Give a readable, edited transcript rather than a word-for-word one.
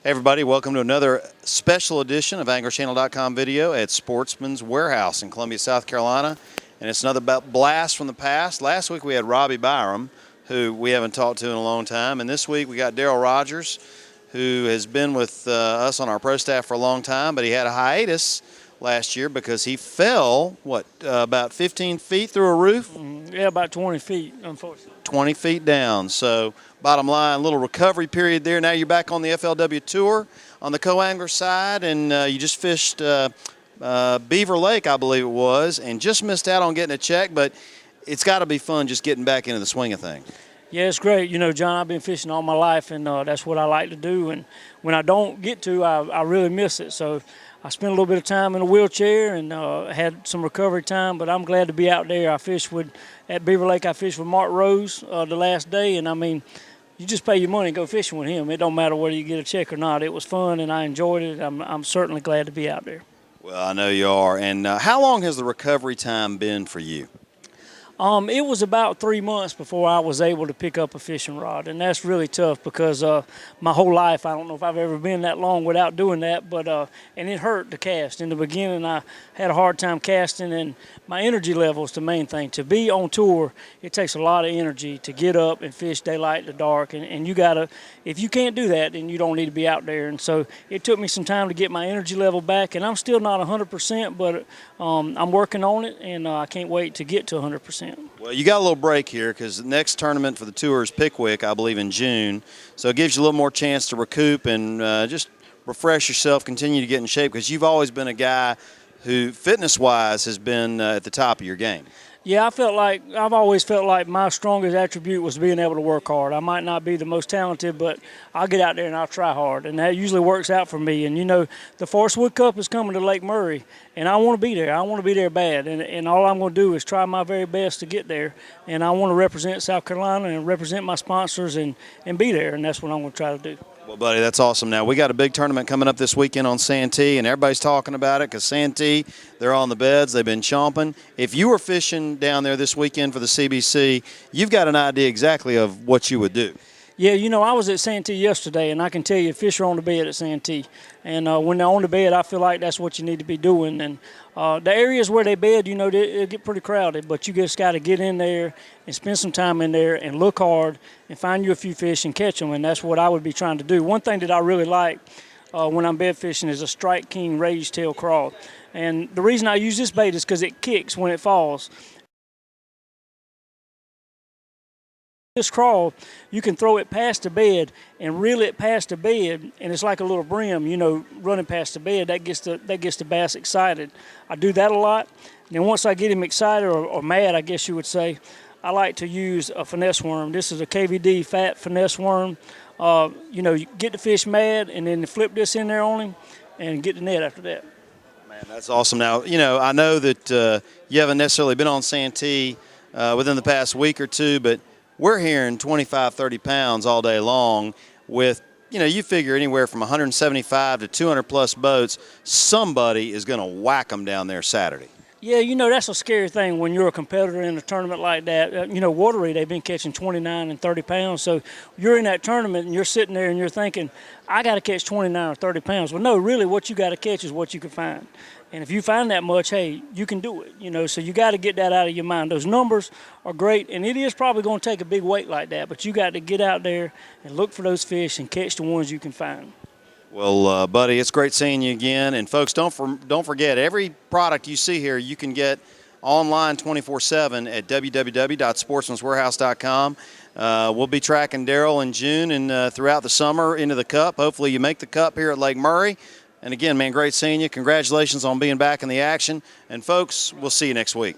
Hey everybody, welcome to another special edition of AnglerChannel.com video at Sportsman's Warehouse in Columbia, South Carolina. And it's another blast from the past. Last week we had Robbie Byram, who we haven't talked to in a long time. And this week we got Dearal Rodgers, who has been with us on our pro staff for a long time, but he had a hiatus last year because he fell, about 15 feet through a roof? Yeah, about 20 feet, unfortunately. 20 feet down. So bottom line, little recovery period there. Now you're back on the FLW Tour on the co-angler side, and you just fished Beaver Lake, I believe it was, and just missed out on getting a check, but it's got to be fun just getting back into the swing of things. Yeah, it's great. You know, John, I've been fishing all my life, and that's what I like to do. And when I don't get to, I really miss it. So I spent a little bit of time in a wheelchair and had some recovery time, but I'm glad to be out there. I fished at Beaver Lake. I fished with Mark Rose the last day, and I mean, you just pay your money and go fishing with him. It don't matter whether you get a check or not. It was fun, and I enjoyed it. I'm certainly glad to be out there. Well, I know you are. And how long has the recovery time been for you? It was about 3 months before I was able to pick up a fishing rod, and that's really tough because my whole life, I don't know if I've ever been that long without doing that, but and it hurt to cast. In the beginning, I had a hard time casting, and my energy level is the main thing. To be on tour, it takes a lot of energy to get up and fish daylight to dark, and you gotta, if you can't do that, then you don't need to be out there. And so it took me some time to get my energy level back, and I'm still not 100%, but I'm working on it, and I can't wait to get to 100%. Well, you got a little break here because the next tournament for the tour is Pickwick, I believe, in June. So it gives you a little more chance to recoup and just refresh yourself, continue to get in shape, because you've always been a guy who, fitness-wise, has been at the top of your game. Yeah, I've always felt like my strongest attribute was being able to work hard. I might not be the most talented, but I'll get out there and I'll try hard, and that usually works out for me. And you know, the Forest Wood Cup is coming to Lake Murray, and I want to be there. I want to be there bad, and all I'm going to do is try my very best to get there. And I want to represent South Carolina and represent my sponsors and be there, and that's what I'm going to try to do. Well, buddy, that's awesome. Now, we got a big tournament coming up this weekend on SANTEE, and everybody's talking about it because SANTEE, they're on the beds. They've been chomping. If you were fishing down there this weekend for the CBC, you've got an idea exactly of what you would do. Yeah, you know, I was at SANTEE yesterday, and I can tell you fish are on the bed at SANTEE. And when they're on the bed, I feel like that's what you need to be doing. And the areas where they bed, you know, it'll get pretty crowded, but you just got to get in there and spend some time in there and look hard and find you a few fish and catch them, and that's what I would be trying to do. One thing that I really like when I'm bed fishing is a Strike King raised tail crawl. And the reason I use this bait is because it kicks when it falls. This crawl, you can throw it past the bed and reel it past the bed, and it's like a little brim, you know, running past the bed. That gets the bass excited. I do that a lot. And then once I get him excited or mad, I guess you would say, I like to use a finesse worm. This is a KVD fat finesse worm. You know, you get the fish mad and then flip this in there on him and get the net after that. Man, that's awesome. Now, you know, I know that you haven't necessarily been on SANTEE within the past week or two, but we're hearing 25, 30 pounds all day long with, you know, you figure anywhere from 175 to 200 plus boats, somebody is going to whack them down there Saturday. Yeah, you know, that's a scary thing when you're a competitor in a tournament like that. You know, Watery, they've been catching 29 and 30 pounds. So you're in that tournament and you're sitting there and you're thinking, I got to catch 29 or 30 pounds. Well, no, really what you got to catch is what you can find. And if you find that much, hey, you can do it, you know, so you got to get that out of your mind. Those numbers are great, and it is probably going to take a big weight like that, but you got to get out there and look for those fish and catch the ones you can find. Well, buddy, it's great seeing you again. And, folks, don't forget, every product you see here you can get online 24/7 at www.sportsmanswarehouse.com. We'll be tracking Dearal in June and throughout the summer into the Cup. Hopefully you make the Cup here at Lake Murray. And again, man, great seeing you. Congratulations on being back in the action. And folks, we'll see you next week.